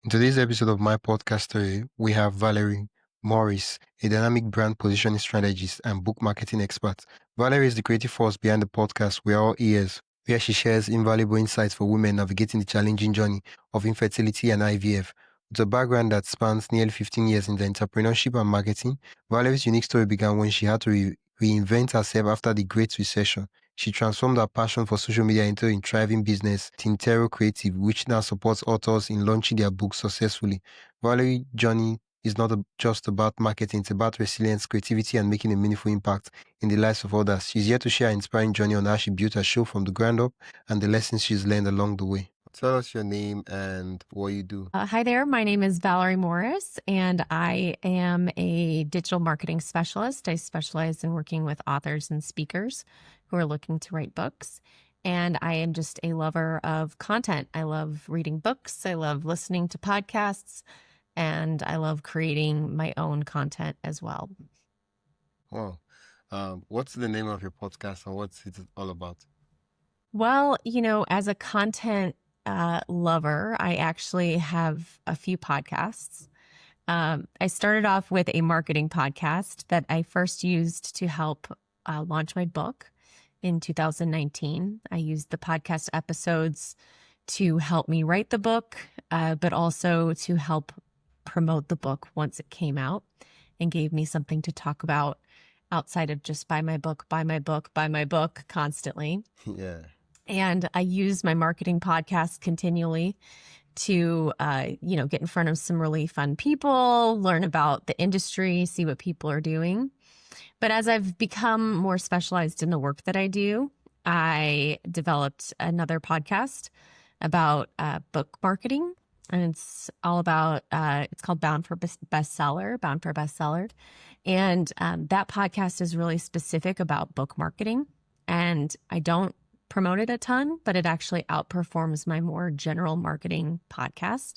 In today's episode of my podcast story, we have Valerie Morris, a dynamic brand positioning strategist and book marketing expert. Valerie is the creative force behind the podcast We're All Ears, where she shares invaluable insights for women navigating the challenging journey of infertility and IVF. With a background that spans nearly 15 years in the entrepreneurship and marketing, Valerie's unique story began when she had to reinvent herself after the Great Recession. She transformed her passion for social media into a thriving business, Tintero Creative, which now supports authors in launching their books successfully. Valerie's journey is not just about marketing, it's about resilience, creativity, and making a meaningful impact in the lives of others. She's here to share an inspiring journey on how she built her show from the ground up and the lessons she's learned along the way. Tell us your name and what you do. Hi there. My name is Valerie Morris, and I am a digital marketing specialist. I specialize in working with authors and speakers who are looking to write books. And I am just a lover of content. I love reading books. I love listening to podcasts, and I love creating my own content as well. Wow. What's the name of your podcast and what's it all about? Well, as a content lover, I actually have a few podcasts. I started off with a marketing podcast that I first used to help launch my book in 2019. I used the podcast episodes to help me write the book, but also to help promote the book once it came out and gave me something to talk about outside of just buy my book, buy my book, buy my book constantly. Yeah. And I use my marketing podcast continually to, get in front of some really fun people, learn about the industry, see what people are doing. But as I've become more specialized in the work that I do, I developed another podcast about book marketing. And it's all about, it's called Bound for Bestseller. And that podcast is really specific about book marketing. And I don't promote it a ton, but it actually outperforms my more general marketing podcast.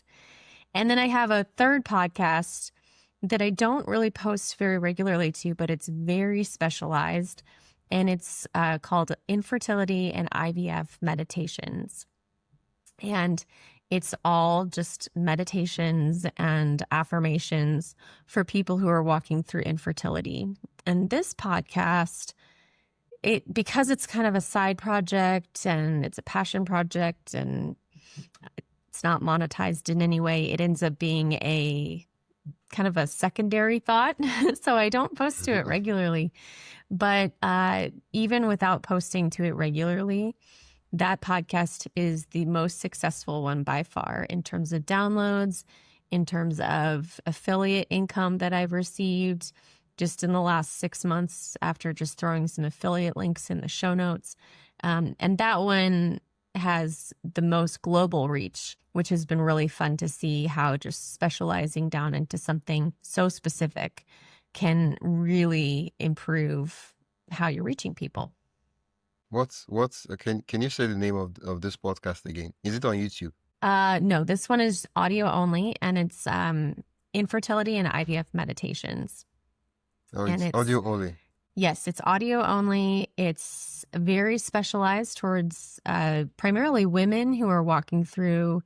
And then I have a third podcast that I don't really post very regularly to, but it's very specialized. And it's called Infertility and IVF Meditations. And it's all just meditations and affirmations for people who are walking through infertility. And this podcast, because it's kind of a side project and it's a passion project and it's not monetized in any way, it ends up being a kind of a secondary thought. So I don't post to it regularly. But even without posting to it regularly, that podcast is the most successful one by far in terms of downloads, in terms of affiliate income that I've received just in the last 6 months after just throwing some affiliate links in the show notes. And that one has the most global reach, which has been really fun to see how just specializing down into something so specific can really improve how you're reaching people. Can you say the name of this podcast again? Is it on YouTube? No, this one is audio only, and it's Infertility and IVF Meditations. Oh, it's audio only. Yes, it's audio only. It's very specialized towards primarily women who are walking through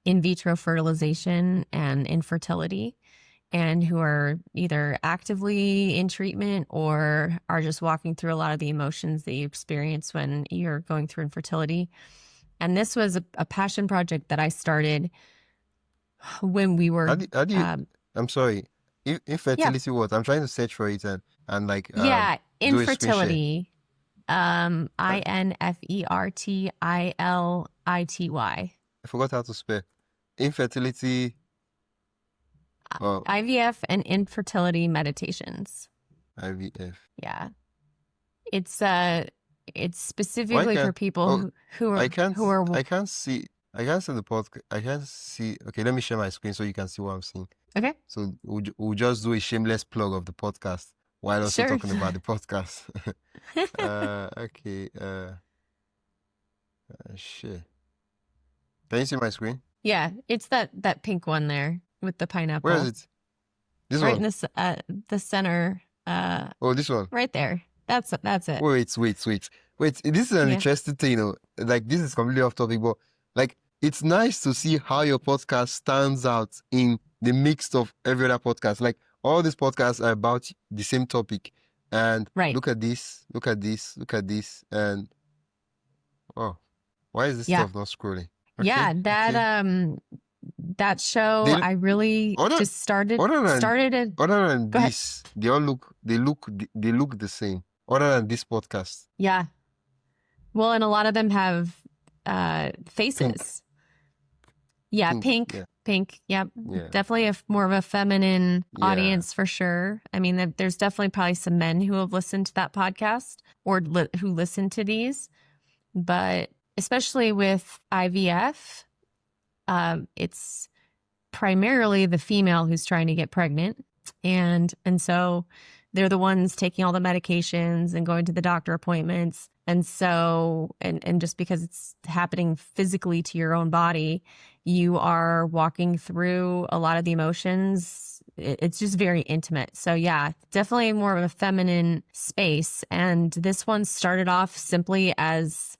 in vitro fertilization and infertility, and who are either actively in treatment or are just walking through a lot of the emotions that you experience when you're going through infertility. And this was a passion project that I started when we were... How do you, I'm sorry. Infertility what? I'm trying to search for it and like... infertility. Infertility. I forgot how to spell. Infertility... IVF and Infertility Meditations. IVF. Yeah. It's specifically for people who are... I can't see the podcast. I can't see... Okay, let me share my screen so you can see what I'm seeing. Okay. So we'll just do a shameless plug of the podcast while also talking about the podcast. Okay. Shit. Can you see my screen? Yeah, it's that pink one there with the pineapple. Where is it? This right one? in the center. This one. Right there. That's it. Wait. This is an interesting thing, Like, this is completely off topic, but like, it's nice to see how your podcast stands out in the mix of every other podcast. Like all these podcasts are about the same topic. And Right. look at this, look at this, look at this. And oh, why is this Yeah. stuff not scrolling? Yeah, Okay. that show They, I really other, just started other than go ahead. this, they look the same. Other than this podcast. Yeah. Well, and a lot of them have faces. Pink. Yeah, Pink. Yeah. pink. Yep. Yeah. Definitely more of a feminine Yeah. audience for sure. I mean, there's definitely probably some men who have listened to that podcast or who listen to these, but especially with IVF, it's primarily the female who's trying to get pregnant. And so they're the ones taking all the medications and going to the doctor appointments. And so, and just because it's happening physically to your own body, you are walking through a lot of the emotions. It's just very intimate. So yeah, definitely more of a feminine space. And this one started off simply as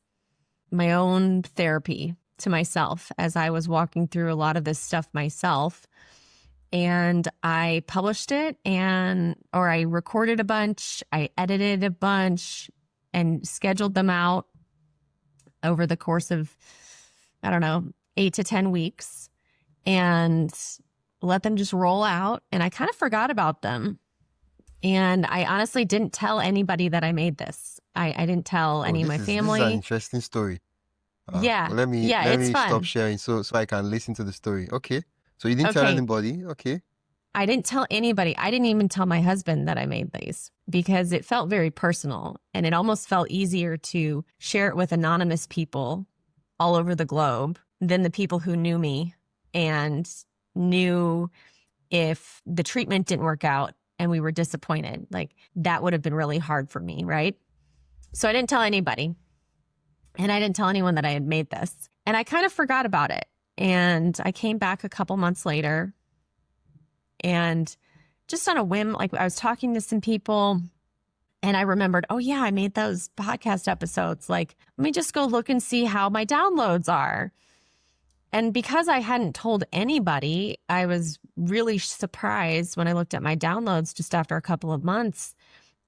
my own therapy to myself as I was walking through a lot of this stuff myself. And I published it or I recorded a bunch, I edited a bunch and scheduled them out over the course of, 8 to 10 weeks and let them just roll out. And I kind of forgot about them. And I honestly didn't tell anybody that I made this. I didn't tell any of my family. This is an interesting story. Yeah. Let me it's fun. stop sharing so I can listen to the story. Okay. So you didn't tell anybody? Okay. I didn't tell anybody. I didn't even tell my husband that I made these because it felt very personal and it almost felt easier to share it with anonymous people all over the globe than the people who knew me and knew if the treatment didn't work out and we were disappointed. Like that would have been really hard for me, right? So I didn't tell anybody. And I didn't tell anyone that I had made this. And I kind of forgot about it. And I came back a couple months later and just on a whim, like I was talking to some people and I remembered, oh yeah, I made those podcast episodes. Like, let me just go look and see how my downloads are. And because I hadn't told anybody, I was really surprised when I looked at my downloads just after a couple of months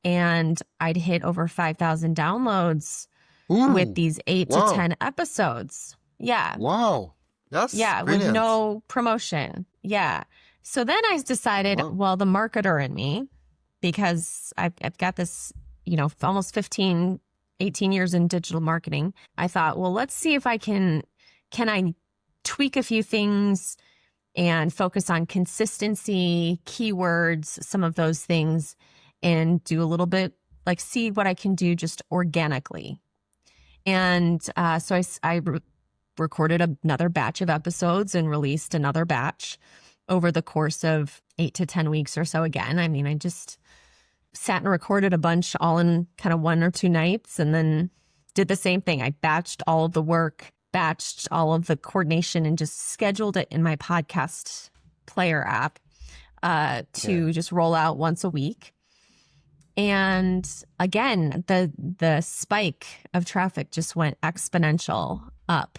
and I'd hit over 5,000 downloads. Ooh, with these 8 to 10 episodes. Yeah. Wow. That's brilliant. With no promotion. Yeah. So then I decided, well, the marketer in me, because I've got this, almost 18 years in digital marketing. I thought, well, let's see if I can I tweak a few things and focus on consistency, keywords, some of those things, and do a little bit, like see what I can do just organically. And so I recorded another batch of episodes and released another batch over the course of 8 to 10 weeks or so again. I mean, I just sat and recorded a bunch all in kind of 1 or 2 nights and then did the same thing. I batched all of the work, batched all of the coordination and just scheduled it in my podcast player app to just roll out once a week. And again, the spike of traffic just went exponential up.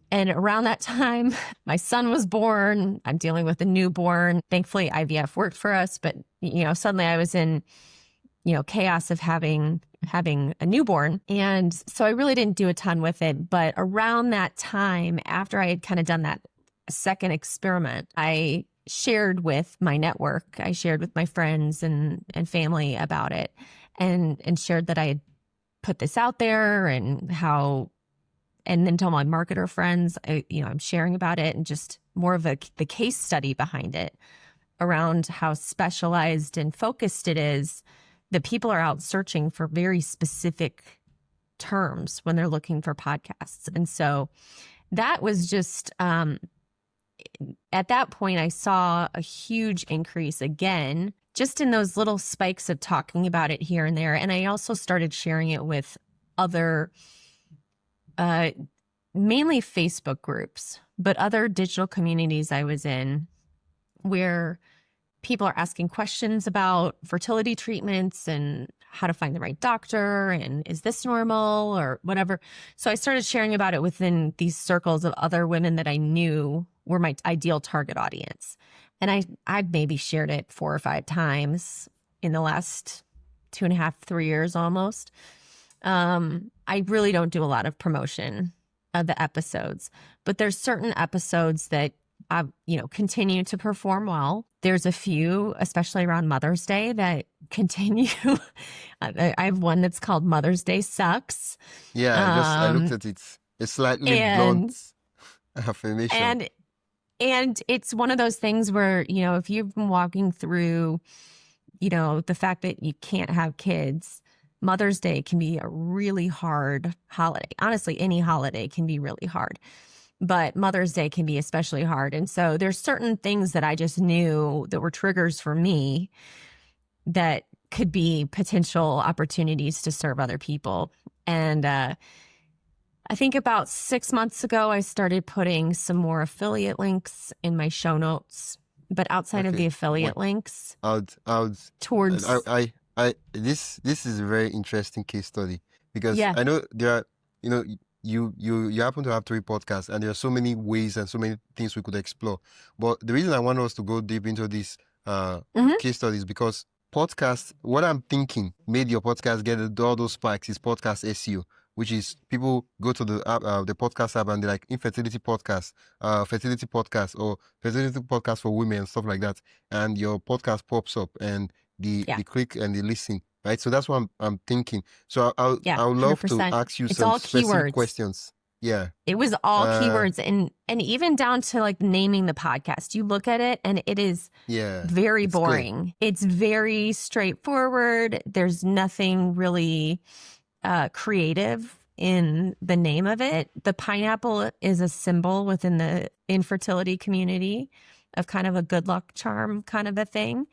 And around that time, my son was born. I'm dealing with a newborn. Thankfully, IVF worked for us. But, suddenly I was in, chaos of having a newborn. And so I really didn't do a ton with it. But around that time, after I had kind of done that second experiment, I shared with my network. I shared with my friends and family about it and shared that I had put this out there and then told my marketer friends, I'm sharing about it and just more of the case study behind it around how specialized and focused it is that people are out searching for very specific terms when they're looking for podcasts. And so that was just, at that point, I saw a huge increase again, just in those little spikes of talking about it here and there. And I also started sharing it with other, mainly Facebook groups, but other digital communities I was in where people are asking questions about fertility treatments and how to find the right doctor and is this normal or whatever. So I started sharing about it within these circles of other women that I knew were my ideal target audience. And I've maybe shared it 4 or 5 times in the last 2.5, 3 years almost. I really don't do a lot of promotion of the episodes, but there's certain episodes that continue to perform well. There's a few, especially around Mother's Day, that continue. I have one that's called Mother's Day Sucks. Yeah, I looked at it. It's slightly blunt affirmation. And it's one of those things where, if you've been walking through, the fact that you can't have kids, Mother's Day can be a really hard holiday. Honestly, any holiday can be really hard, but Mother's Day can be especially hard. And so there's certain things that I just knew that were triggers for me that could be potential opportunities to serve other people. And I think about 6 months ago, I started putting some more affiliate links in my show notes. But outside of the affiliate links, towards this is a very interesting case study, because Yeah. I know there are, you happen to have 3 podcasts, and there are so many ways and so many things we could explore. But the reason I want us to go deep into this case study is because podcasts, what I'm thinking made your podcast get all those spikes is podcast SEO, which is people go to the app, the podcast app, and they're like infertility podcast, fertility podcast, or fertility podcast for women and stuff like that, and your podcast pops up and they click and they listen, right? So that's what I'm thinking. So I would love 100%. to ask you It's some all specific keywords. questions. Yeah, It was all keywords, and even down to like naming the podcast. You look at it and it is very boring. It's very straightforward. There's nothing really creative in the name of it. The pineapple is a symbol within the infertility community of kind of a good luck charm kind of a thing.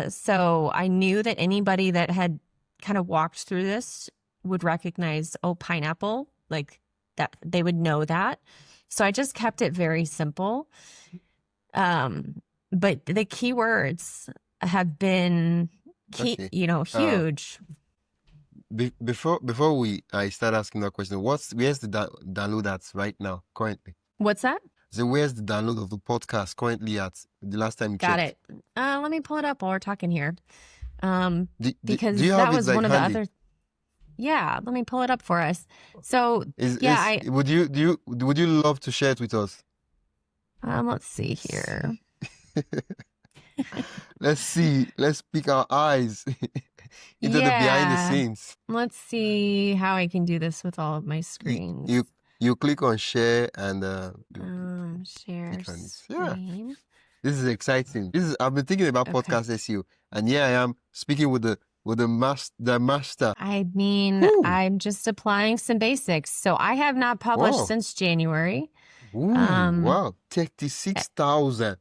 So I knew that anybody that had kind of walked through this would recognize, pineapple, like that they would know that. So I just kept it very simple. But the keywords have been huge. Before I start asking that question, where's the download at right now currently? What's that? So where's the download of the podcast currently at the last time you Got checked? it. Let me pull it up while we're talking here. Because do you that have was it, like, one of the handy? other. Yeah, let me pull it up for us. So would you love to share it with us? let's see here. Let's see. Let's peek our eyes into the behind the scenes. Let's see how I can do this with all of my screens. You click on share and share screen. Yeah. This is exciting. I've been thinking about podcast SEO, and here I am speaking with the master. I mean, I'm just applying some basics. So I have not published since January. Wow, 36,000.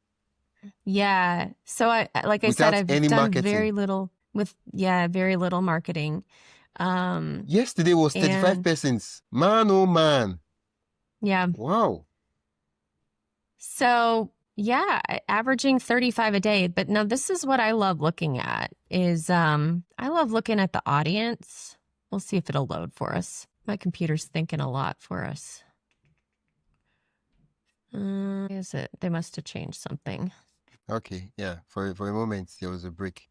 Yeah. So I said, I've done marketing. very little very little marketing. Yesterday was 35 persons. Man, oh man. Yeah. Wow. So yeah, averaging 35 a day. But no, this is what I love looking at is, I love looking at the audience. We'll see if it'll load for us. My computer's thinking a lot for us. Is it? They must have changed something. Okay. Yeah. For a moment, there was a break.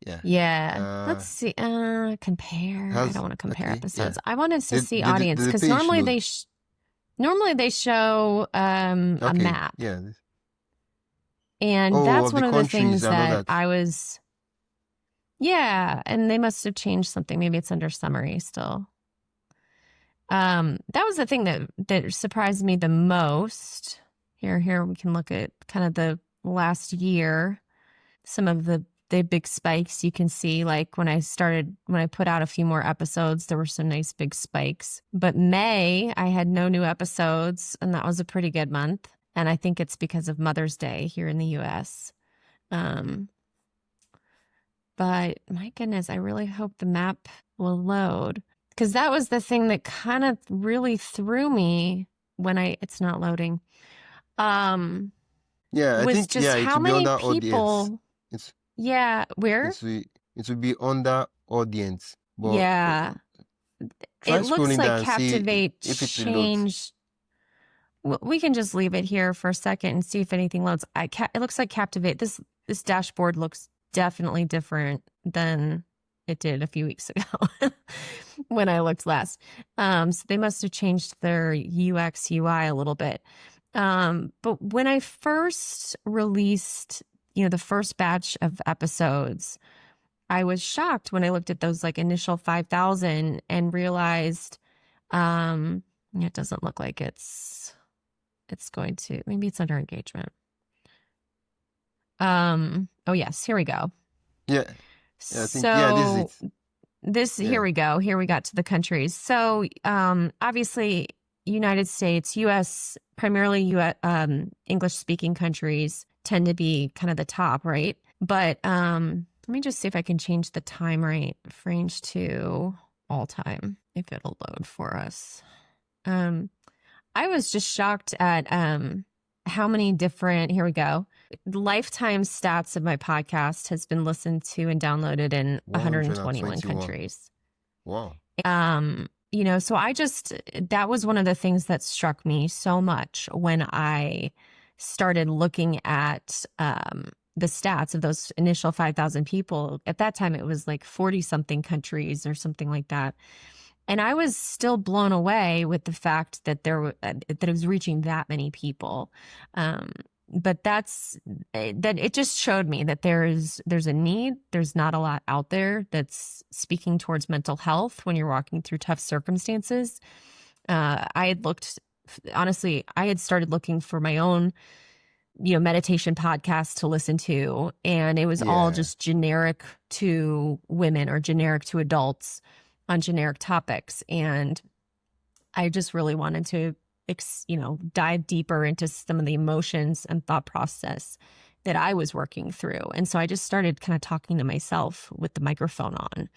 Yeah. Yeah. Let's see. Compare. I don't want to compare episodes. Yeah. I wanted to see audience because normally they show a map. Yeah. And that's one of the things that I was. Yeah, and they must have changed something. Maybe it's under summary still. That was the thing that surprised me the most. Here we can look at kind of the last year. Some of the big spikes you can see, like when I put out a few more episodes, there were some nice big spikes. But May, I had no new episodes, and that was a pretty good month. And I think it's because of Mother's Day here in the U.S. But my goodness, I really hope the map will load, because that was the thing that kind of really threw me when it's not loading. Yeah, I was think just how it many will be under people. Audience. Yeah, where? It will be under audience. But Yeah. try It looks scrolling like down, see Captivate if it reloads. changed. We can just leave it here for a second and see if anything loads. It looks like Captivate. This dashboard looks definitely different than it did a few weeks ago when I looked last. So they must have changed their UX UI a little bit. But when I first released, the first batch of episodes, I was shocked when I looked at those like initial 5,000 and realized it doesn't look like it's going to, maybe it's under engagement. Oh yes, here we go. Yeah. I think, this is it. Here we go. Here we got to the countries. So, obviously United States, US, primarily US, English speaking countries tend to be kind of the top, right? But, let me just see if I can change the time range to all time, if it'll load for us. I was just shocked at how many different, here we go. Lifetime stats of my podcast has been listened to and downloaded in 121 countries. Wow. So that was one of the things that struck me so much when I started looking at the stats of those initial 5,000 people. At that time, it was like 40 something countries or something like that. And I was still blown away with the fact that that it was reaching that many people. But that it just showed me that there's a need. There's not a lot out there that's speaking towards mental health when you're walking through tough circumstances. I had started looking for my own, meditation podcast to listen to, and it was all just generic to women or generic to adults on generic topics. And I just really wanted to, dive deeper into some of the emotions and thought process that I was working through. And so I just started kind of talking to myself with the microphone on,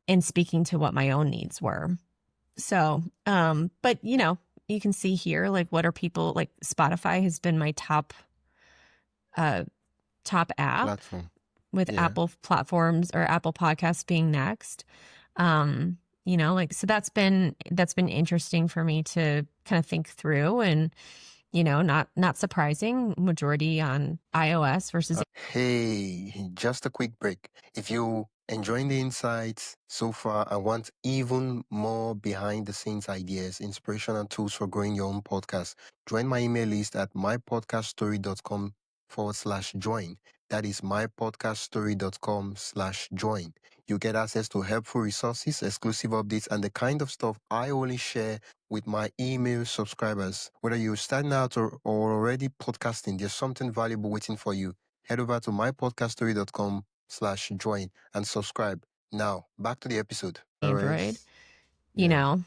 and speaking to what my own needs were. So, but you can see here, like, what are people like? Spotify has been my top app Platform. with Apple platforms or Apple Podcasts being next. So that's been interesting for me to kind of think through, and not surprising, majority on iOS versus. Hey, just a quick break. If you enjoying the insights so far and want even more behind the scenes ideas, inspiration, and tools for growing your own podcast, join my email list at mypodcaststory.com/join. That is mypodcaststory.com/join. You get access to helpful resources, exclusive updates, and the kind of stuff I only share with my email subscribers. Whether you're starting out or already podcasting, there's something valuable waiting for you. Head over to mypodcaststory.com/join and subscribe. Now, back to the episode. Android,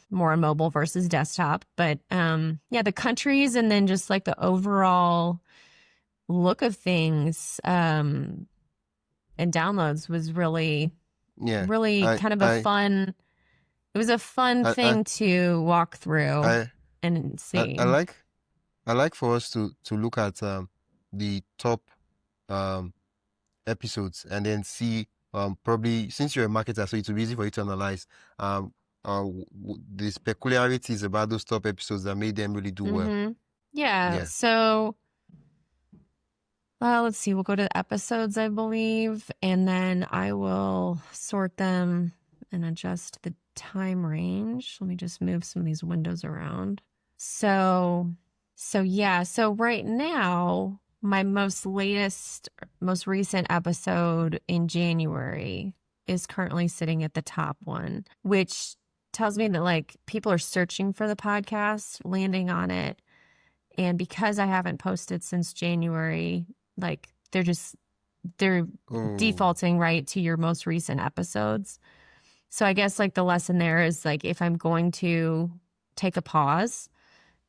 more on mobile versus desktop. But the countries, and then just like the overall look of things and downloads was really kind of a fun. It was a fun thing to walk through and see. I like for us to look at the top episodes and then see probably, since you're a marketer, so it will be easy for you to analyze the peculiarities about those top episodes that made them really do well. Yeah. So let's see. We'll go to the episodes, I believe, and then I will sort them and adjust the time range. Let me just move some of these windows around. So right now, my most recent episode in January is currently sitting at the top one, which tells me that like people are searching for the podcast, landing on it. And because I haven't posted since January, like they're defaulting right to your most recent episodes. So I guess like the lesson there is like, if I'm going to take a pause,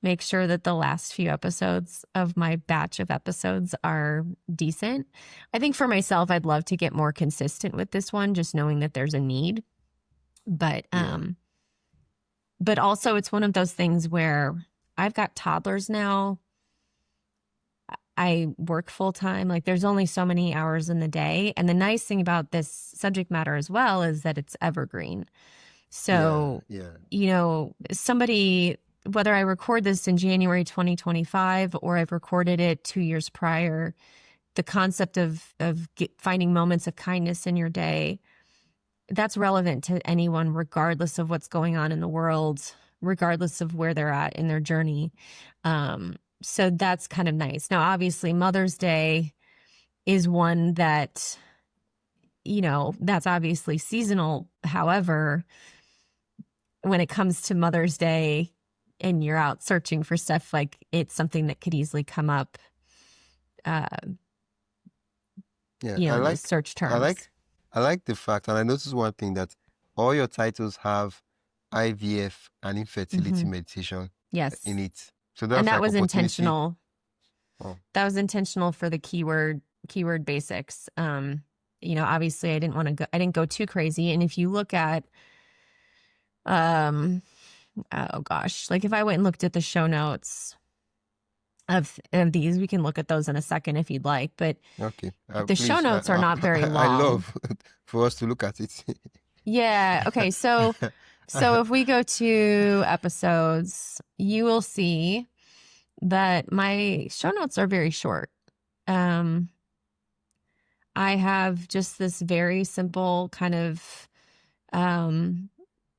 make sure that the last few episodes of my batch of episodes are decent. I think for myself, I'd love to get more consistent with this one, just knowing that there's a need. But also it's one of those things where I've got toddlers now. I work full time. Like there's only so many hours in the day. And the nice thing about this subject matter as well is that it's evergreen. So, somebody, whether I record this in January 2025 or I've recorded it 2 years prior, the concept of finding moments of kindness in your day, that's relevant to anyone, regardless of what's going on in the world, regardless of where they're at in their journey. So that's kind of nice. Now, obviously, Mother's Day is one that, that's obviously seasonal. However, when it comes to Mother's Day and you're out searching for stuff, like it's something that could easily come up, in the search terms. I like the fact, and I noticed one thing, that all your titles have IVF and infertility meditation in it. So that's, and that like, was intentional. Oh. That was intentional for the keyword basics. Obviously I didn't go too crazy. And if you look at, oh gosh, like if I went and looked at the show notes of these, we can look at those in a second if you'd like, but okay. The show notes are not very long. I love for us to look at it. Yeah. Okay. So if we go to episodes, you will see that my show notes are very short. I have just this very simple kind of,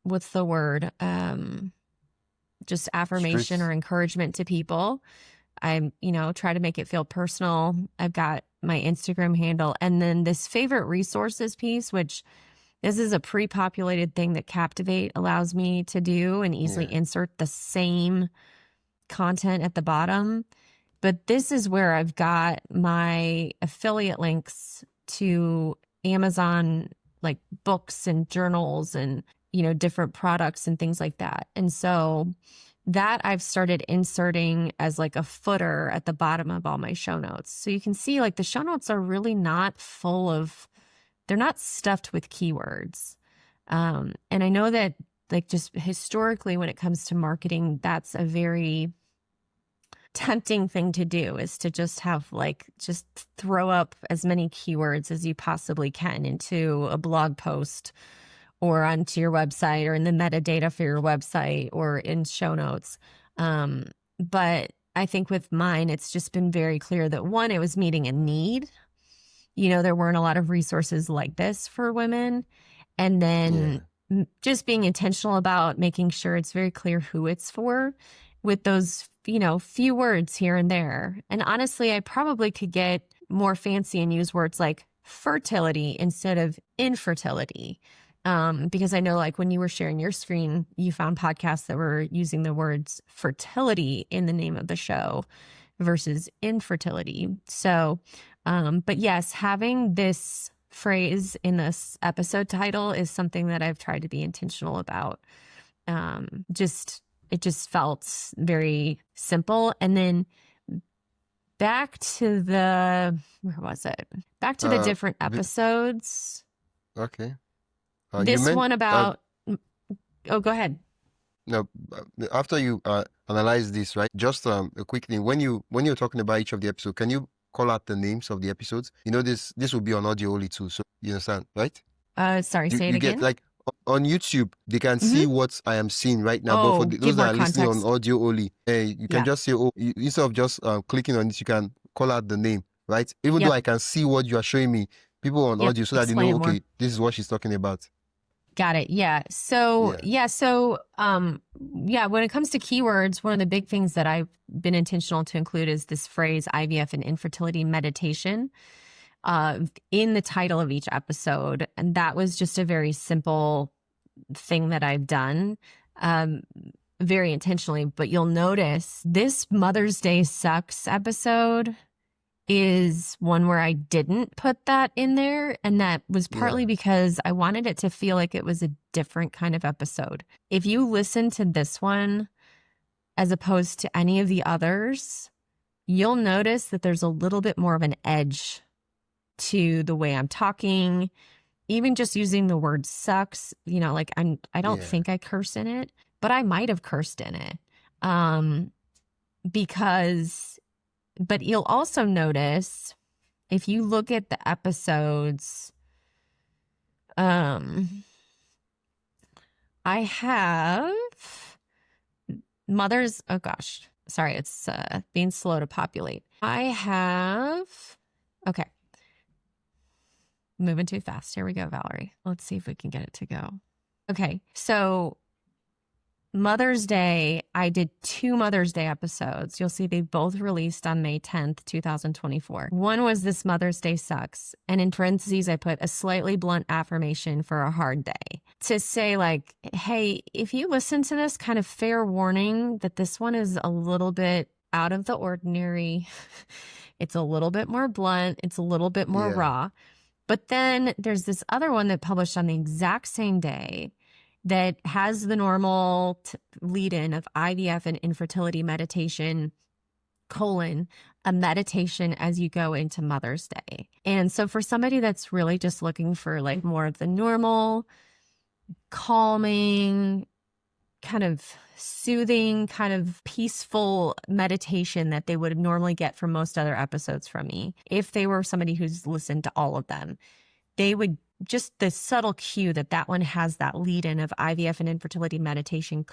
what's the word? Just affirmation or encouragement to people. I, try to make it feel personal. I've got my Instagram handle, and then this favorite resources piece, which this is a pre-populated thing that Captivate allows me to do and easily insert the same content at the bottom. But this is where I've got my affiliate links to Amazon, like books and journals and, different products and things like that. And so that I've started inserting as like a footer at the bottom of all my show notes. So you can see like the show notes are really not they're not stuffed with keywords. And I know that like just historically when it comes to marketing, that's a very tempting thing to do, is to just have just throw up as many keywords as you possibly can into a blog post or onto your website or in the metadata for your website or in show notes. But I think with mine, it's just been very clear that one, it was meeting a need. There weren't a lot of resources like this for women. And then just being intentional about making sure it's very clear who it's for with those, few words here and there. And honestly, I probably could get more fancy and use words like fertility instead of infertility. Because I know like when you were sharing your screen, you found podcasts that were using the words fertility in the name of the show versus infertility. So, but yes, having this phrase in this episode title is something that I've tried to be intentional about. It just felt very simple. And then back to the different episodes. Okay. This one about, go ahead. No, after you analyze this, right? Just a quick thing. When you're talking about each of the episodes, can you call out the names of the episodes? This will be on audio only too, so you understand, right? Sorry, say it again. Get, like, on YouTube, they can see what I am seeing right now. But for those that are listening on audio only, you can just say, instead of just clicking on it, you can call out the name, right? Even though I can see what you are showing me, people on audio, so that they know, okay, this is what she's talking about. Got it. Yeah. So, when it comes to keywords, one of the big things that I've been intentional to include is this phrase IVF and infertility meditation in the title of each episode. And that was just a very simple thing that I've done very intentionally. But you'll notice this Mother's Day Sucks episode is one where I didn't put that in there. And that was partly because I wanted it to feel like it was a different kind of episode. If you listen to this one, as opposed to any of the others, you'll notice that there's a little bit more of an edge to the way I'm talking. Even just using the word sucks, like I don't think I curse in it, but I might have cursed in it. Because But you'll also notice if you look at the episodes, I have mothers. Oh gosh, sorry, it's being slow to populate. I have, okay, moving too fast. Here we go, Valerie. Let's see if we can get it to go. Okay, so Mother's Day, I did 2 Mother's Day episodes. You'll see they both released on May 10th, 2024. One was This Mother's Day Sucks. And in parentheses, I put a slightly blunt affirmation for a hard day to say like, hey, if you listen to this, kind of fair warning that this one is a little bit out of the ordinary. It's a little bit more blunt. It's a little bit more raw. But then there's this other one that published on the exact same day that has the normal lead-in of IVF and infertility meditation, a meditation as you go into Mother's Day. And so for somebody that's really just looking for like more of the normal, calming, kind of soothing, kind of peaceful meditation that they would normally get from most other episodes from me, if they were somebody who's listened to all of them, they would just the subtle cue that one has that lead in of IVF and infertility meditation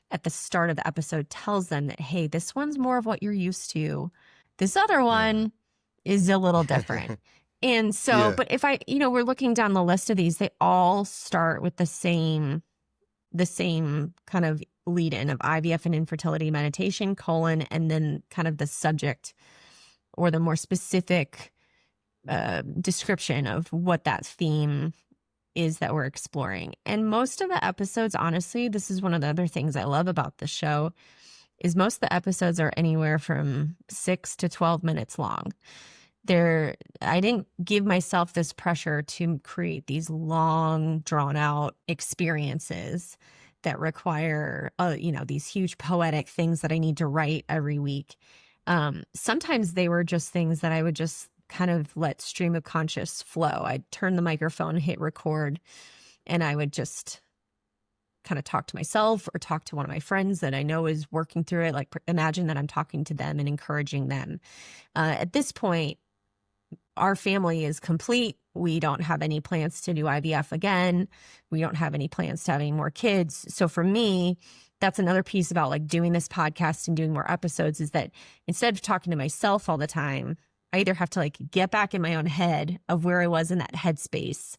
at the start of the episode tells them that, hey, this one's more of what you're used to. This other one is a little different. And so, but if we're looking down the list of these, they all start with the same kind of lead in of IVF and infertility meditation, and then kind of the subject or the more specific description of what that theme is that we're exploring. And most of the episodes, honestly, this is one of the other things I love about the show, is most of the episodes are anywhere from 6 to 12 minutes long. I didn't give myself this pressure to create these long, drawn out experiences that require, these huge poetic things that I need to write every week. Sometimes they were just things that I would just kind of let stream of conscious flow. I'd turn the microphone, hit record, and I would just kind of talk to myself or talk to one of my friends that I know is working through it. Like imagine that I'm talking to them and encouraging them. At this point, our family is complete. We don't have any plans to do IVF again. We don't have any plans to have any more kids. So for me, that's another piece about like doing this podcast and doing more episodes, is that instead of talking to myself all the time, I either have to like get back in my own head of where I was in that headspace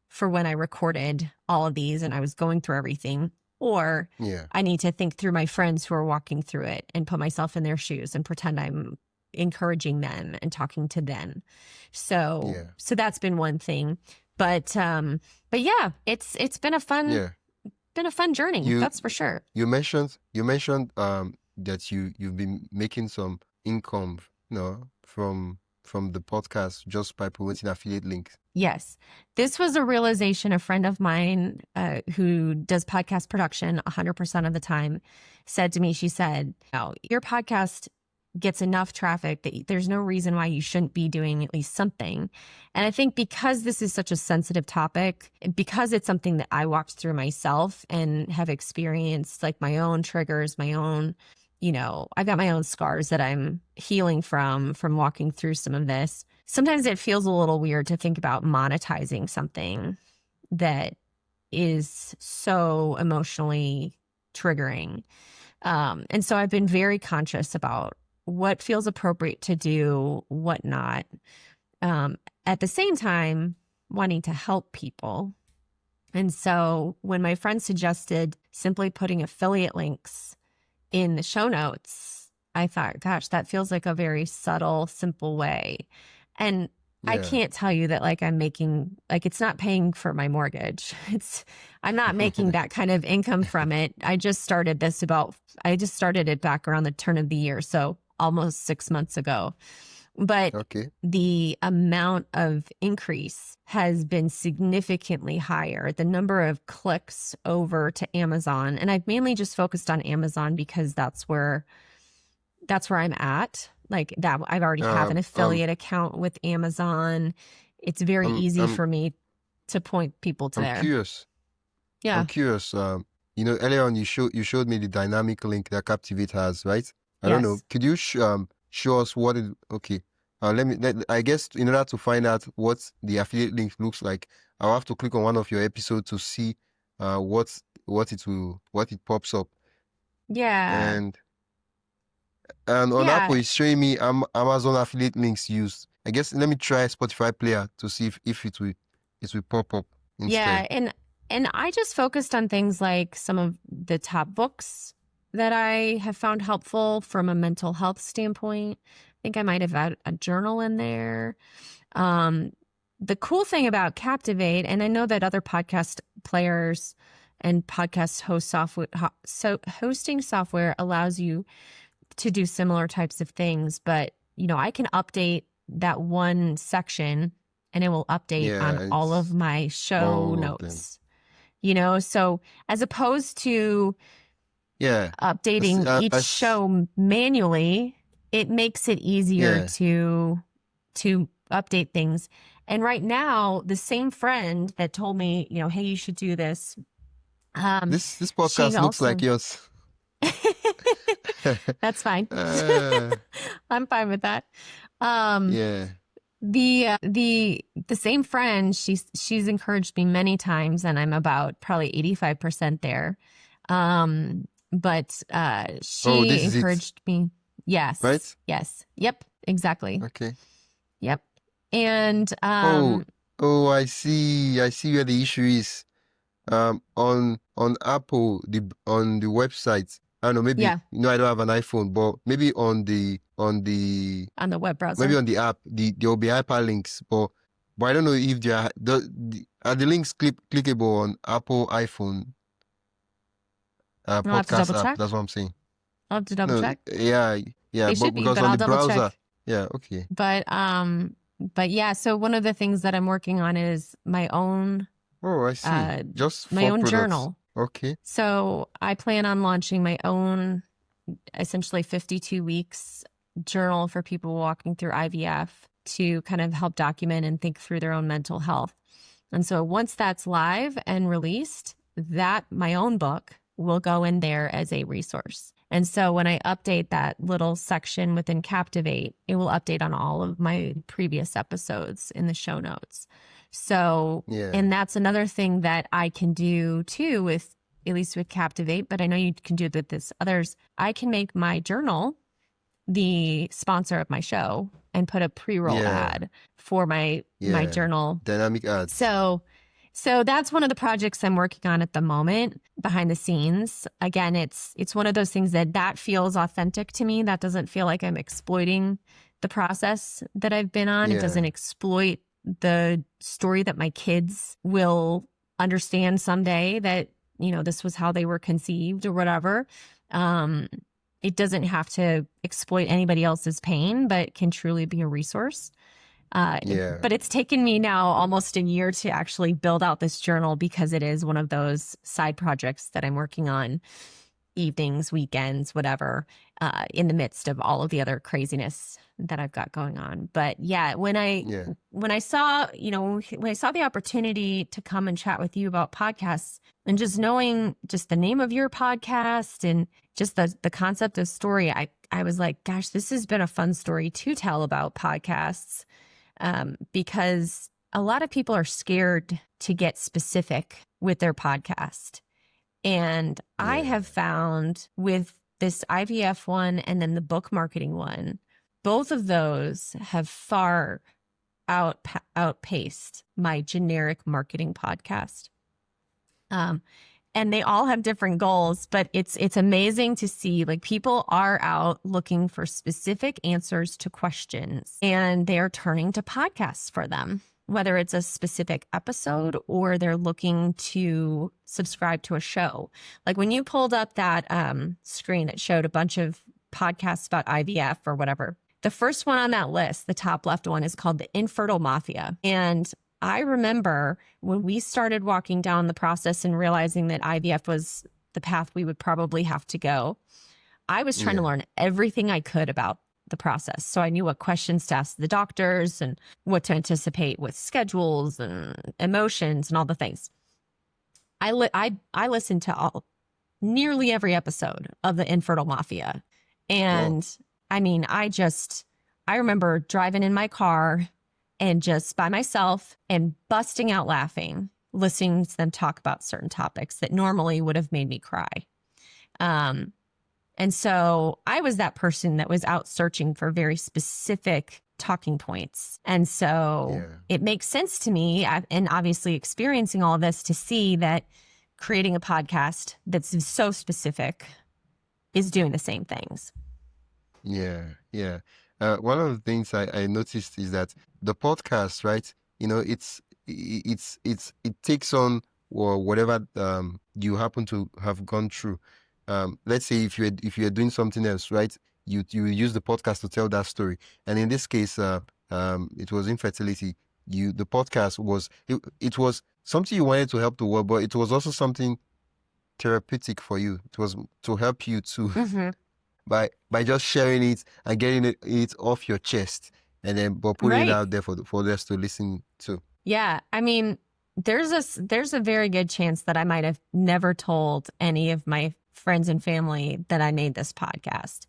for when I recorded all of these and I was going through everything, or I need to think through my friends who are walking through it and put myself in their shoes and pretend I'm encouraging them and talking to them. So that's been one thing. But yeah, it's been a fun journey. That's for sure. You mentioned that you've been making some income, from the podcast just by promoting affiliate links. Yes. This was a realization. A friend of mine who does podcast production 100% of the time said to me, she said, your podcast gets enough traffic that there's no reason why you shouldn't be doing at least something. And I think because this is such a sensitive topic, because it's something that I walked through myself and have experienced like my own triggers, my own, I've got my own scars that I'm healing from walking through some of this. Sometimes it feels a little weird to think about monetizing something that is so emotionally triggering. And so I've been very conscious about what feels appropriate to do, what not. At the same time, wanting to help people. And so when my friend suggested simply putting affiliate links in the show notes, I thought, gosh, that feels like a very subtle, simple way. And I can't tell you that like I'm making, like it's not paying for my mortgage. I'm not making that kind of income from it. I just started it back around the turn of the year. So almost 6 months ago. But the amount of increase has been significantly higher. The number of clicks over to Amazon, and I've mainly just focused on Amazon because that's where I'm at. Like that, I've already have an affiliate account with Amazon. It's very easy for me to point people to there. I'm curious. Yeah. I'm curious. Earlier on you showed me the dynamic link that Captivate has, right? I don't know. Could you show us what it, okay. I guess in order to find out what the affiliate link looks like, I'll have to click on one of your episodes to see what it pops up. Yeah. And on Apple, Yeah. it's showing me Amazon affiliate links used. I guess let me try Spotify player to see if it will pop up instead. Yeah. And I just focused on things like some of the top books that I have found helpful from a mental health standpoint. I think I might have had a journal in there. The cool thing about Captivate, and I know that other podcast players and podcast host software, hosting software allows you to do similar types of things, but I can update that one section and it will update on all of my show notes. So as opposed to updating each show manually, it makes it easier to update things. And right now, the same friend that told me, hey, you should do this. This podcast looks like yours. That's fine. I'm fine with that. The same friend, she's encouraged me many times, and I'm about probably 85% there. But she encouraged me. Yes. Right? Yes. Yep. Exactly. Okay. Yep. And I see where the issue is. On Apple, on the website. I don't know, maybe I don't have an iPhone, but maybe on the web browser, maybe on the app, there will be hyperlinks, but I don't know if they are the links clickable on Apple iPhone podcast app. That's what I'm saying. I'll have to double check. Yeah, but because on the browser, okay. But yeah, so one of the things that I'm working on is my own. Oh, I see. Just my own journal. Okay. So I plan on launching my own, essentially 52 weeks journal for people walking through IVF to kind of help document and think through their own mental health. And so once that's live and released, my own book will go in there as a resource. And so when I update that little section within Captivate, it will update on all of my previous episodes in the show notes. So, and that's another thing that I can do too at least with Captivate, but I know you can do it with this others. I can make my journal the sponsor of my show and put a pre-roll ad for my journal. Dynamic ads. So that's one of the projects I'm working on at the moment behind the scenes. Again, it's one of those things that feels authentic to me. That doesn't feel like I'm exploiting the process that I've been on. It doesn't exploit the story that my kids will understand someday, that, this was how they were conceived or whatever. It doesn't have to exploit anybody else's pain, but can truly be a resource. But it's taken me now almost a year to actually build out this journal because it is one of those side projects that I'm working on evenings, weekends, whatever, in the midst of all of the other craziness that I've got going on. But when I saw the opportunity to come and chat with you about podcasts, and just knowing just the name of your podcast and just the concept of story, I was like, gosh, this has been a fun story to tell about podcasts, because a lot of people are scared to get specific with their podcast. And I have found with this IVF one and then the book marketing one, both of those have far outpaced my generic marketing podcast. And they all have different goals, but it's amazing to see, like, people are out looking for specific answers to questions and they are turning to podcasts for them, whether it's a specific episode or they're looking to subscribe to a show. Like when you pulled up that screen that showed a bunch of podcasts about IVF or whatever, the first one on that list, the top left one, is called the Infertile Mafia. And I remember when we started walking down the process and realizing that IVF was the path we would probably have to go, I was trying to learn everything I could about the process. So I knew what questions to ask the doctors and what to anticipate with schedules and emotions and all the things. I listened to nearly every episode of the Infertile Mafia. And I mean, I remember driving in my car and just by myself and busting out laughing, listening to them talk about certain topics that normally would have made me cry. And so I was that person that was out searching for very specific talking points. And so it makes sense to me, and obviously experiencing all of this, to see that creating a podcast that's so specific is doing the same things. Yeah, yeah. One of the things I noticed is that the podcast, right? You know, it takes on or whatever you happen to have gone through. Let's say if you're doing something else, right? You use the podcast to tell that story. And in this case, it was infertility. The podcast was it was something you wanted to help the world, but it was also something therapeutic for you. It was to help you to by just sharing it and getting it off your chest, and then but putting it out there for others to listen to. Yeah, I mean, there's a very good chance that I might have never told any of my friends and family that I made this podcast,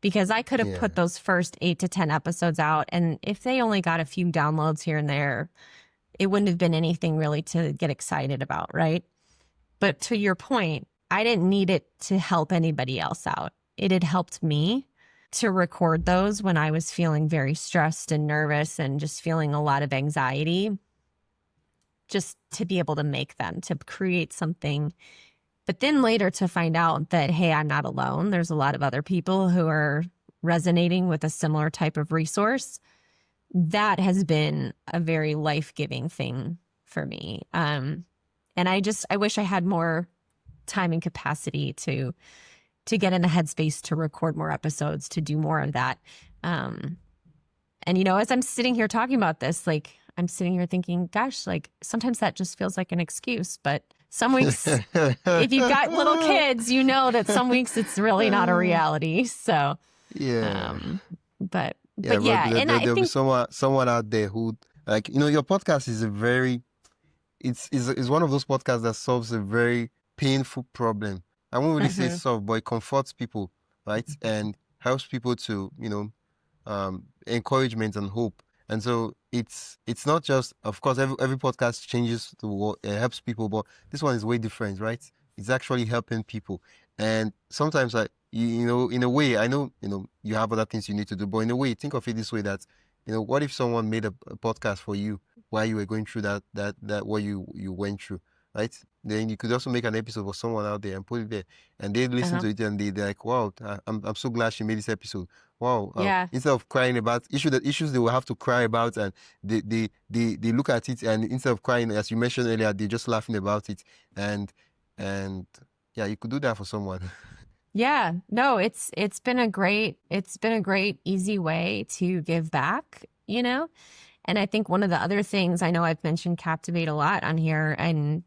because I could have put those first 8 to 10 episodes out, and if they only got a few downloads here and there, it wouldn't have been anything really to get excited about, right? But to your point, I didn't need it to help anybody else out. It had helped me to record those when I was feeling very stressed and nervous and just feeling a lot of anxiety, just to be able to make them, to create something. But then later to find out that, hey, I'm not alone. There's a lot of other people who are resonating with a similar type of resource. That has been a very life-giving thing for me. And I wish I had more time and capacity to get in the headspace to record more episodes, to do more of that. And, you know, as I'm sitting here talking about this, like, I'm sitting here thinking, gosh, like, sometimes that just feels like an excuse. But some weeks, if you've got little kids, you know that some weeks it's really not a reality. So, but and I think be someone out there who, like, you know, your podcast is it's one of those podcasts that solves a very painful problem. I won't really say solve, but it comforts people, right? And helps people to, you know, encouragement and hope. And so it's not just, of course, every podcast changes the world, helps people, but this one is way different, right? It's actually helping people. And sometimes, like, you know, in a way, I know, you know, you have other things you need to do, but in a way, think of it this way, that, you know, what if someone made a podcast for you while you were going through that what you went through, right? Then you could also make an episode for someone out there and put it there, and they listen to it and they're like, wow, I'm so glad she made this episode. Wow. Instead of crying about issues they will have to cry about, and they look at it, and instead of crying, as you mentioned earlier, they're just laughing about it. And yeah, you could do that for someone. Yeah, no, it's been a great easy way to give back, you know? And I think one of the other things, I know I've mentioned Captivate a lot on here, and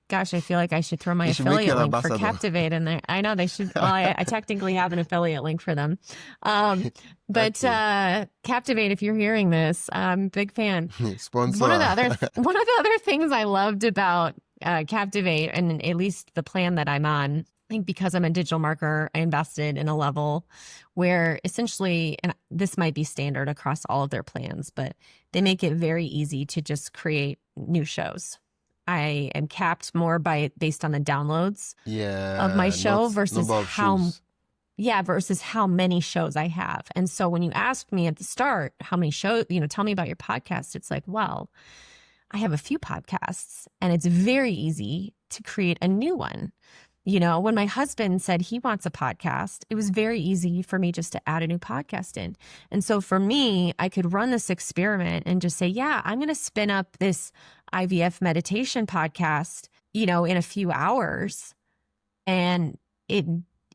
gosh, I feel like I should throw my affiliate link for Captivate in there. I know they should. Well, I technically have an affiliate link for them. But Captivate, if you're hearing this, I'm a big fan. Sponsor. One of the other things I loved about Captivate, and at least the plan that I'm on, I think because I'm a digital marketer, I invested in a level where essentially, and this might be standard across all of their plans, but they make it very easy to just create new shows. I am capped more based on the downloads of my show versus how many shows I have. And so when you asked me at the start, how many shows, you know, tell me about your podcast, it's like, well, I have a few podcasts, and it's very easy to create a new one. You know, when my husband said he wants a podcast, it was very easy for me just to add a new podcast in. And so for me, I could run this experiment and just say, yeah, I'm going to spin up this IVF meditation podcast, you know, in a few hours. And it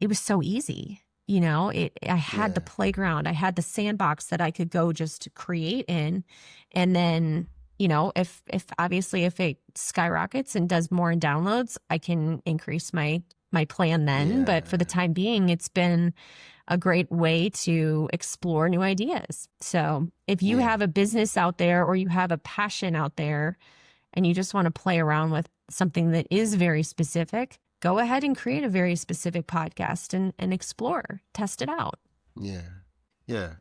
was so easy. You know, I had the playground, I had the sandbox that I could go just create in. And then, you know, if obviously if it skyrockets and does more in downloads, I can increase my plan then. But for the time being, it's been a great way to explore new ideas. So if you have a business out there, or you have a passion out there, and you just want to play around with something that is very specific, go ahead and create a very specific podcast and explore, test it out. Yeah. Yeah.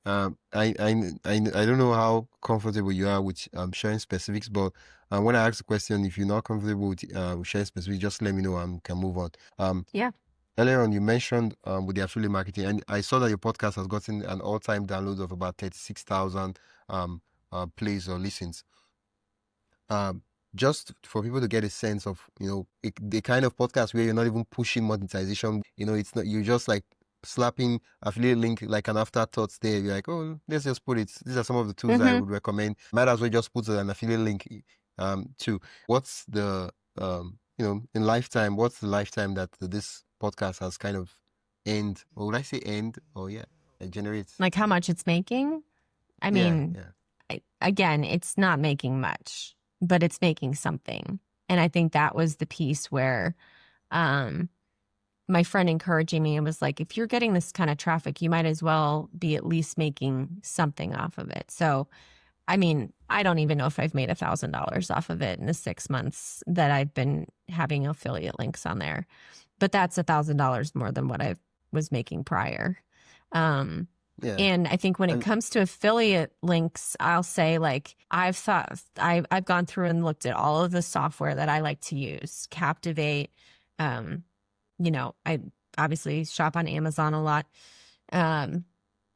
I don't know how comfortable you are with sharing specifics, but when I ask the question, if you're not comfortable with sharing specifics, just let me know and we can move on. Yeah. Earlier on, you mentioned with the affiliate marketing, and I saw that your podcast has gotten an all-time download of about 36,000 plays or listens. Just for people to get a sense of, the kind of podcast where you're not even pushing monetization, it's not, you're just like slapping affiliate link like an afterthought there. You're like, oh, let's just put it. These are some of the tools that I would recommend. Might as well just put an affiliate link too. What's the, in lifetime, what's the lifetime that this podcast has kind of end, or would I say end? Oh yeah, it generates. Like how much it's making? I mean, again, it's not making much, but it's making something. And I think that was the piece where my friend encouraging me and was like, if you're getting this kind of traffic, you might as well be at least making something off of it. So, I mean, I don't even know if I've made $1,000 off of it in the 6 months that I've been having affiliate links on there, but that's $1,000 more than what I was making prior. And I think when it comes to affiliate links, I'll say like I've gone through and looked at all of the software that I like to use, Captivate. I obviously shop on Amazon a lot.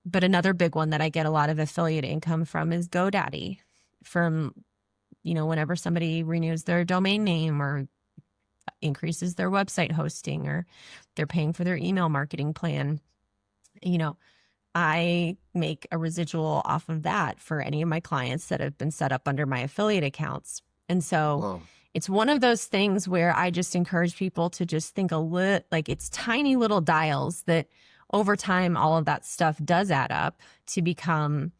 But another big one that I get a lot of affiliate income from is GoDaddy. From, whenever somebody renews their domain name or increases their website hosting or they're paying for their email marketing plan, I make a residual off of that for any of my clients that have been set up under my affiliate accounts. And so it's one of those things where I just encourage people to just think like it's tiny little dials that over time, all of that stuff does add up to become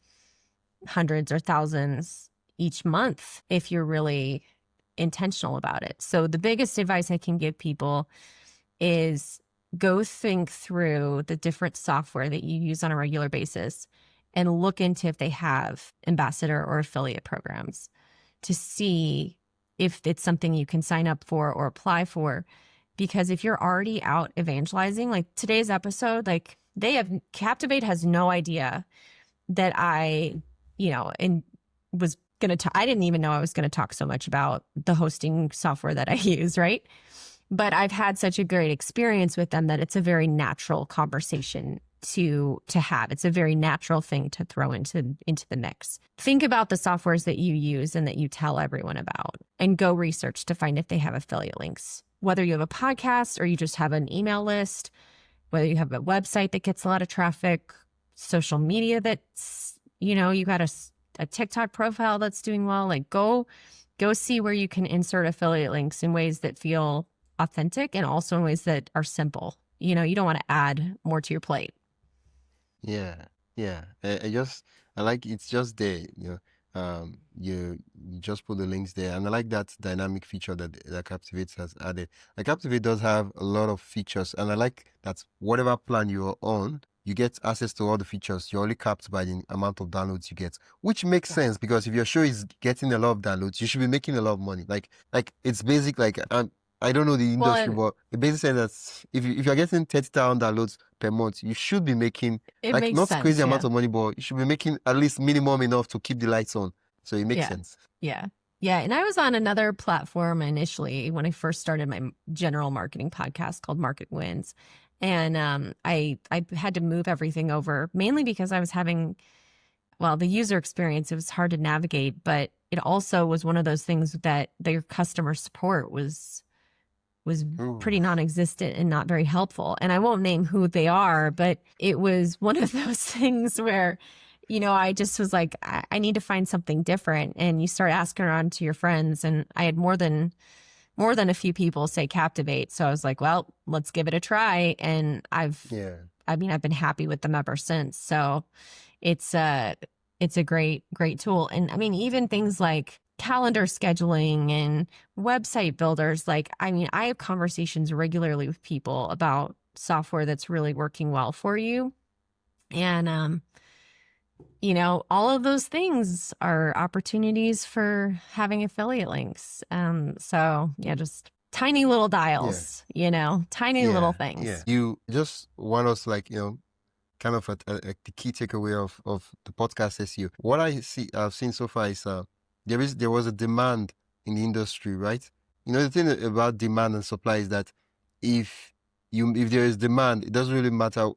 hundreds or thousands each month if you're really intentional about it. So the biggest advice I can give people is go think through the different software that you use on a regular basis and look into if they have ambassador or affiliate programs to see if it's something you can sign up for or apply for. Because if you're already out evangelizing, like today's episode, like Captivate has no idea that I was going to, I didn't even know I was going to talk so much about the hosting software that I use, right? But I've had such a great experience with them that it's a very natural conversation to have. It's a very natural thing to throw into the mix. Think about the softwares that you use and that you tell everyone about, and go research to find if they have affiliate links. Whether you have a podcast or you just have an email list, whether you have a website that gets a lot of traffic, social media that's, you got a TikTok profile that's doing well, like go see where you can insert affiliate links in ways that feel authentic and also in ways that are simple. You don't want to add more to your plate. Yeah. I like it's just there, you just put the links there, and I like that dynamic feature that Captivate has added. Like Captivate does have a lot of features, and I like that whatever plan you're on, you get access to all the features. You're only capped by the amount of downloads you get, which makes sense because if your show is getting a lot of downloads, you should be making a lot of money. Like it's basic. Like I don't know the industry, but it basically says that if you're getting 30,000 downloads per month, you should be making not sense, crazy amount of money, but you should be making at least minimum enough to keep the lights on. So it makes sense. Yeah. And I was on another platform initially when I first started my general marketing podcast called Market Wins. And I had to move everything over mainly because I was having, the user experience, it was hard to navigate, but it also was one of those things that their customer support was pretty non-existent and not very helpful. And I won't name who they are, but it was one of those things where, I just was like, I need to find something different. And you start asking around to your friends, and I had more than a few people say Captivate. So I was like, well, let's give it a try. And I've been happy with them ever since. So it's a great tool. And I mean, even things like calendar scheduling and website builders. Like, I mean, I have conversations regularly with people about software that's really working well for you. And, all of those things are opportunities for having affiliate links. So yeah, just tiny little dials, tiny little things. You just want us kind of the key takeaway of the podcast SEO. What I've seen so far is there was a demand in the industry, right? The thing about demand and supply is that if there is demand, it doesn't really matter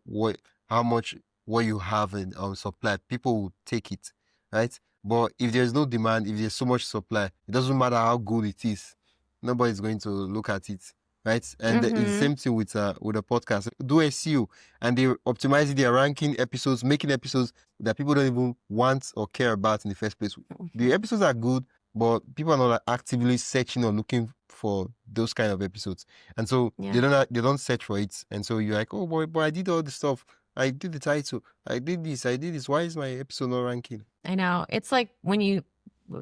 how much what you have in supply, people will take it, right? But if there's no demand, if there's so much supply, it doesn't matter how good it is, nobody's going to look at it, right? And it's the same thing with a podcast. Do SEO, and they optimize it. They're ranking episodes, making episodes that people don't even want or care about in the first place. The episodes are good, but people are not like actively searching or looking for those kind of episodes, and so they don't search for it. And so you're like, oh boy, I did all the stuff. I did the title. I did this. Why is my episode not ranking? I know. It's like when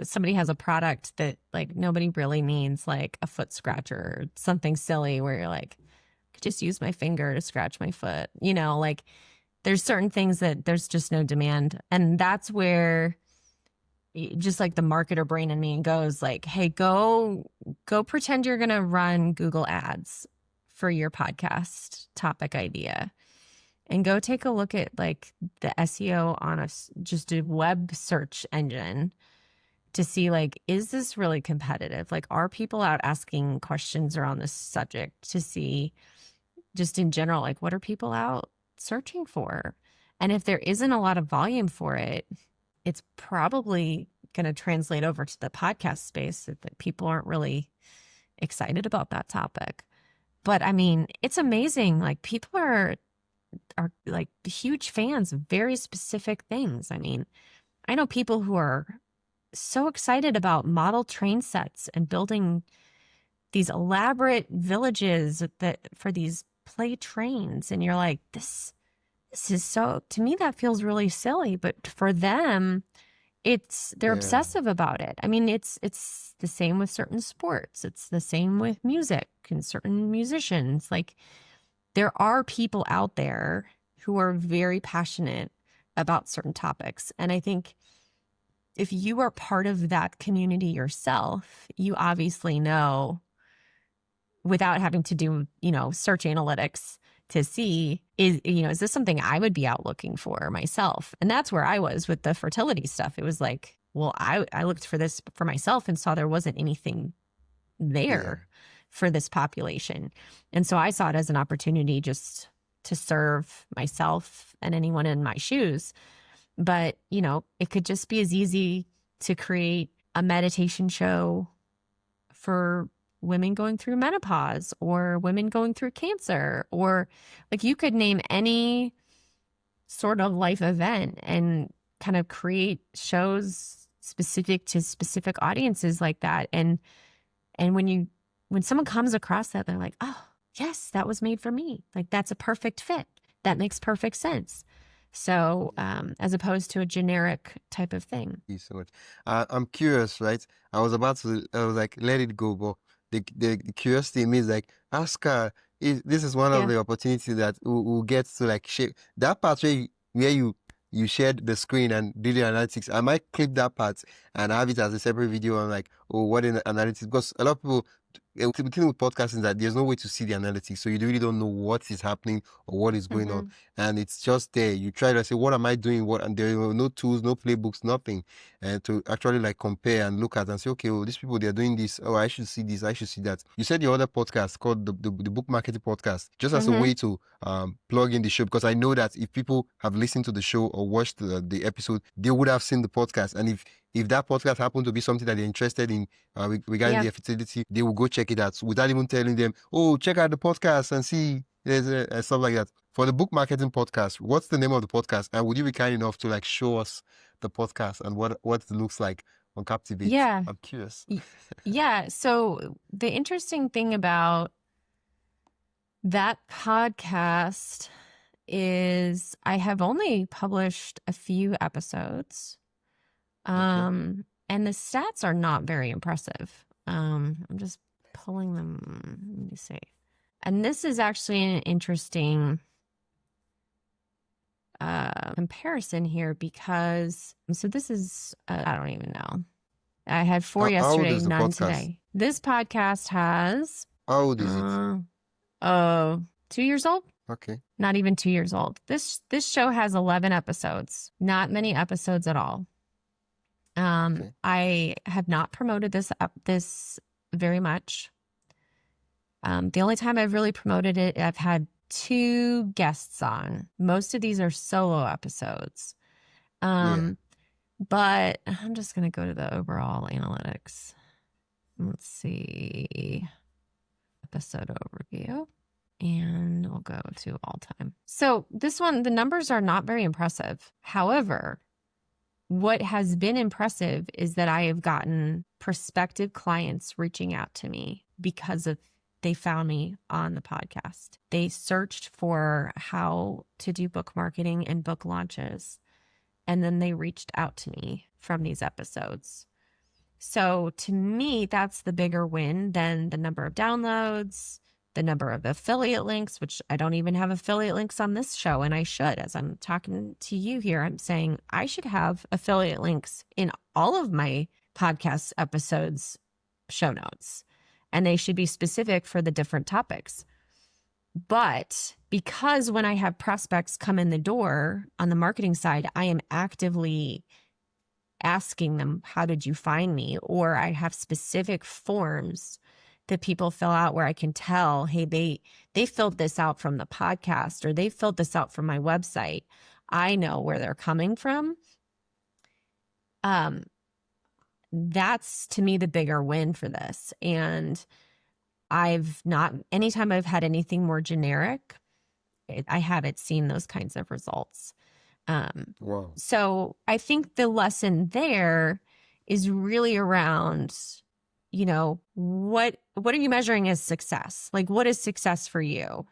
somebody has a product that like nobody really needs, like a foot scratcher or something silly where you're like, I could just use my finger to scratch my foot. Like there's certain things that there's just no demand. And that's where just like the marketer brain in me goes like, hey, go pretend you're going to run Google ads for your podcast topic idea. And go take a look at like the SEO on just a web search engine to see like, is this really competitive? Like, are people out asking questions around this subject to see just in general, like what are people out searching for? And if there isn't a lot of volume for it, it's probably going to translate over to the podcast space that people aren't really excited about that topic. But I mean, it's amazing. Like people are like huge fans of very specific things. I mean, I know people who are so excited about model train sets and building these elaborate villages for these play trains. And you're like, this is so, to me, that feels really silly. But for them, they're obsessive about it. I mean, it's the same with certain sports. It's the same with music and certain musicians. Like, there are people out there who are very passionate about certain topics. And I think if you are part of that community yourself, you obviously know without having to do, search analytics to see, is this something I would be out looking for myself? And that's where I was with the fertility stuff. It was like, well, I looked for this for myself and saw there wasn't anything there for this population. And so I saw it as an opportunity just to serve myself and anyone in my shoes. But, it could just be as easy to create a meditation show for women going through menopause or women going through cancer, or like you could name any sort of life event and kind of create shows specific to specific audiences like that. And when someone comes across that, they're like, oh, yes, that was made for me. Like, that's a perfect fit. That makes perfect sense. So as opposed to a generic type of thing. Thank you so much. I'm curious, right? I was like, let it go. But the curiosity in me is like, ask her. This is one of the opportunities that we'll get to like shape. That part where you shared the screen and did the analytics, I might clip that part and have it as a separate video on like, oh, what in the analytics? Because a lot of people, the thing with podcasting is that there's no way to see the analytics. So you really don't know what is happening or what is going on. And it's just there. You try to say, what am I doing? And there are no tools, no playbooks, nothing. And to actually like compare and look at and say, okay, well, these people, they're doing this. Oh, I should see this. I should see that. You said the other podcast called the book marketing podcast, just as a way to plug in the show, because I know that if people have listened to the show or watched the episode, they would have seen the podcast. And if that podcast happened to be something that they're interested in regarding the fertility, they will go check it out without even telling them, oh, check out the podcast and see stuff like that. For the book marketing podcast, what's the name of the podcast? And would you be kind enough to like show us the podcast and what it looks like on Captivate? Yeah. I'm curious. Yeah. So the interesting thing about that podcast is I have only published a few episodes. And the stats are not very impressive. I'm just pulling them. Let me see. And this is actually an interesting comparison here because, so this is, I don't even know. I had 4 yesterday, none today. This podcast has. How old is it? 2 years old. Okay. Not even 2 years old. This show has 11 episodes. Not many episodes at all. Okay. I have not promoted this very much. The only time I've really promoted it, I've had 2 guests on. Most of these are solo episodes. But I'm just going to go to the overall analytics. Let's see. Episode overview. And we'll go to all time. So this one, the numbers are not very impressive. However, what has been impressive is that I have gotten prospective clients reaching out to me because they found me on the podcast. They searched for how to do book marketing and book launches, and then they reached out to me from these episodes. So to me, that's the bigger win than the number of downloads, the number of affiliate links, which I don't even have affiliate links on this show, and I should. As I'm talking to you here, I'm saying I should have affiliate links in all of my podcast episodes show notes, and they should be specific for the different topics. But because when I have prospects come in the door on the marketing side, I am actively asking them, how did you find me? Or I have specific forms that people fill out where I can tell, hey, they filled this out from the podcast, or they filled this out from my website. I know where they're coming from. That's to me the bigger win for this. And anytime I've had anything more generic, I haven't seen those kinds of results. Wow. So I think the lesson there is really around, what are you measuring as success? Like, what is success for you?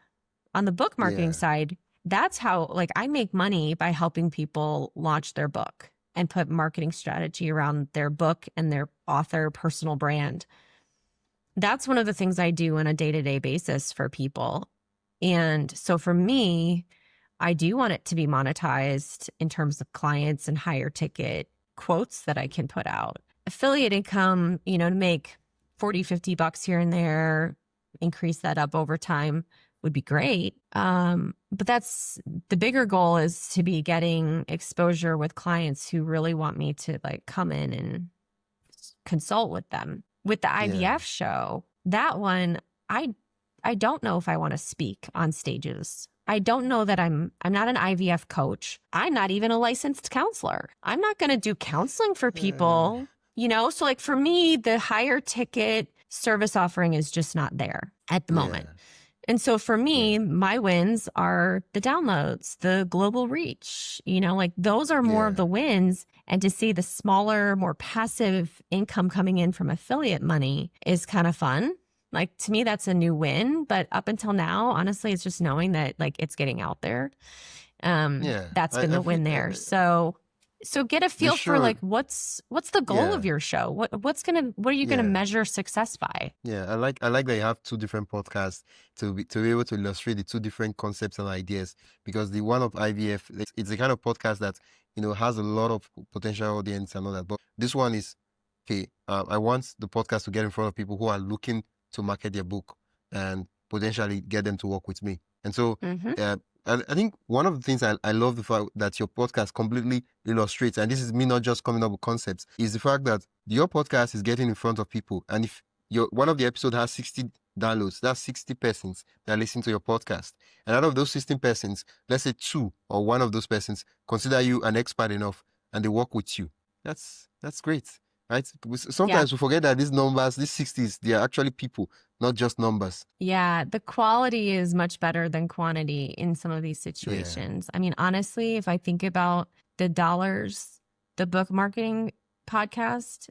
On the book marketing side, that's how, I make money by helping people launch their book and put marketing strategy around their book and their author personal brand. That's one of the things I do on a day-to-day basis for people. And so for me, I do want it to be monetized in terms of clients and higher ticket quotes that I can put out. Affiliate income, to make $40-$50 here and there, increase that up over time would be great. But that's the bigger goal, is to be getting exposure with clients who really want me to come in and consult with them. With the IVF show, that one, I don't know if I want to speak on stages. I don't know that I'm not an IVF coach. I'm not even a licensed counselor. I'm not going to do counseling for people, So for me, the higher ticket service offering is just not there at the moment. And so for me, my wins are the downloads, the global reach, those are more of the wins. And to see the smaller, more passive income coming in from affiliate money is kind of fun. To me, that's a new win. But up until now, honestly, it's just knowing that it's getting out there. That's been the win there. So get a feel for what's the goal of your show? What are you gonna measure success by? Yeah, I like that you have 2 different podcasts to be able to illustrate the 2 different concepts and ideas, because the one of IVF, it's the kind of podcast that has a lot of potential audience and all that. But this one is, okay, I want the podcast to get in front of people who are looking to market their book and potentially get them to work with me. And so I think one of the things I love the fact that your podcast completely illustrates, and this is me not just coming up with concepts, is the fact that your podcast is getting in front of people. And if one of the episodes has 60 downloads, that's 60 persons that listen to your podcast. And out of those 16 persons, let's say 2 or 1 of those persons consider you an expert enough and they work with you. That's great. Right? Sometimes we forget that these numbers, these 60s, they are actually people, not just numbers. Yeah, the quality is much better than quantity in some of these situations. I mean, honestly, if I think about the dollars, the book marketing podcast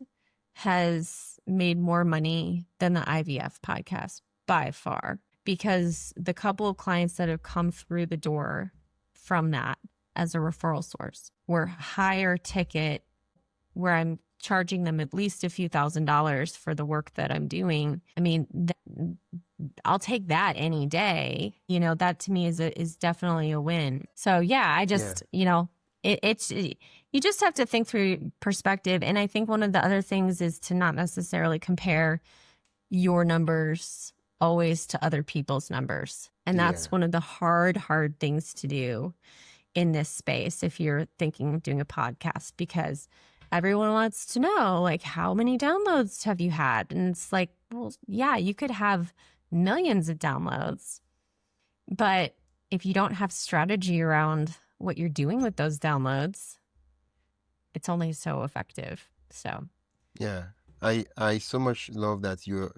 has made more money than the IVF podcast by far, because the couple of clients that have come through the door from that as a referral source were higher ticket, where I'm charging them at least a few $1,000s for the work that I'm doing. I mean, I'll take that any day. That to me is definitely a win. So yeah, I just, it's you just have to think through perspective. And I think one of the other things is to not necessarily compare your numbers always to other people's numbers. And that's Yeah. one of the hard things to do in this space if you're thinking of doing a podcast, because everyone wants to know, like, how many downloads have you had? And it's like, well, yeah, you could have millions of downloads, but if you don't have strategy around what you're doing with those downloads, it's only so effective. So Yeah, I so much love that you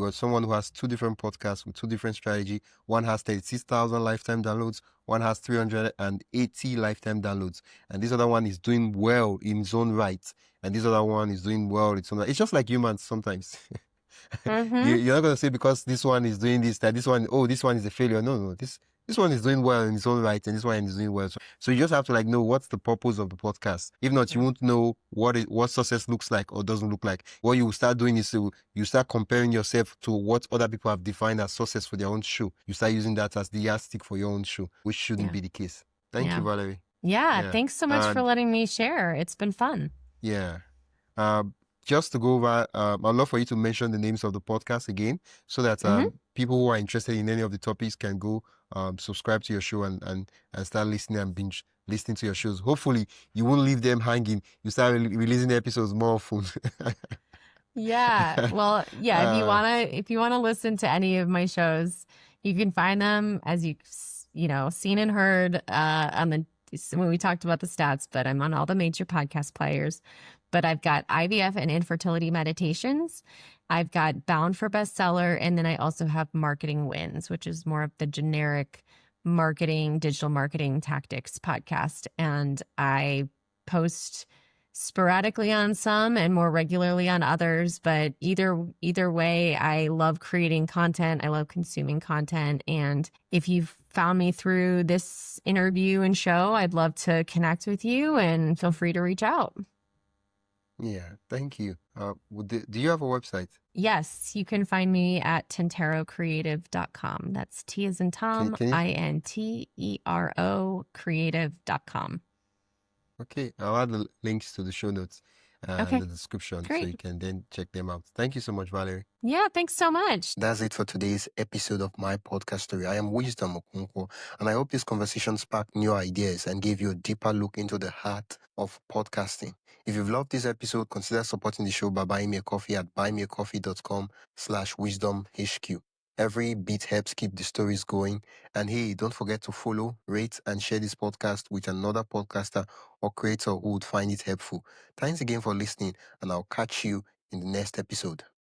are someone who has two different podcasts with two different strategy. One has 36,000 lifetime downloads. One has 380 lifetime downloads, and this other one is doing well in its own right, and this other one is doing well in its own right. It's just like humans sometimes. You're not gonna say because this one is doing this, that this one, oh, this one is a failure. No, this one is doing well in its own right, and this one is doing well. So you just have to like know what's the purpose of the podcast. If not, you won't know what success looks like or doesn't look like. What you will start doing is you start comparing yourself to what other people have defined as success for their own show. You start using that as the yardstick for your own show, which shouldn't be the case. Thank you, Valerie. Yeah, thanks so much for letting me share. It's been fun. Yeah. Just to go over, I'd love for you to mention the names of the podcast again, so that people who are interested in any of the topics can go subscribe to your show and start listening and binge listening to your shows. Hopefully, you won't leave them hanging. You start releasing the episodes more often. Yeah. Well, yeah, if you wanna listen to any of my shows, you can find them as seen and heard when we talked about the stats, but I'm on all the major podcast players. But I've got IVF and Infertility Meditations. I've got Bound for Bestseller, and then I also have Marketing Wins, which is more of the generic digital marketing tactics podcast. And I post sporadically on some and more regularly on others, but either way, I love creating content. I love consuming content. And if you've found me through this interview and show, I'd love to connect with you, and feel free to reach out. Yeah, thank you. Do you have a website? Yes, you can find me at tinterocreative.com. That's T as in Tom, INTERO creative.com. Okay, I'll add the links to the show notes and the description so you can then check them out. Thank you so much, Valerie. Yeah, thanks so much. That's it for today's episode of my podcast story. I am Wisdom Okonkwo, and I hope this conversation sparked new ideas and gave you a deeper look into the heart of podcasting. If you've loved this episode, consider supporting the show by buying me a coffee at buymeacoffee.com/wisdomhq. Every bit helps keep the stories going. And hey, don't forget to follow, rate, and share this podcast with another podcaster or creator who would find it helpful. Thanks again for listening, and I'll catch you in the next episode.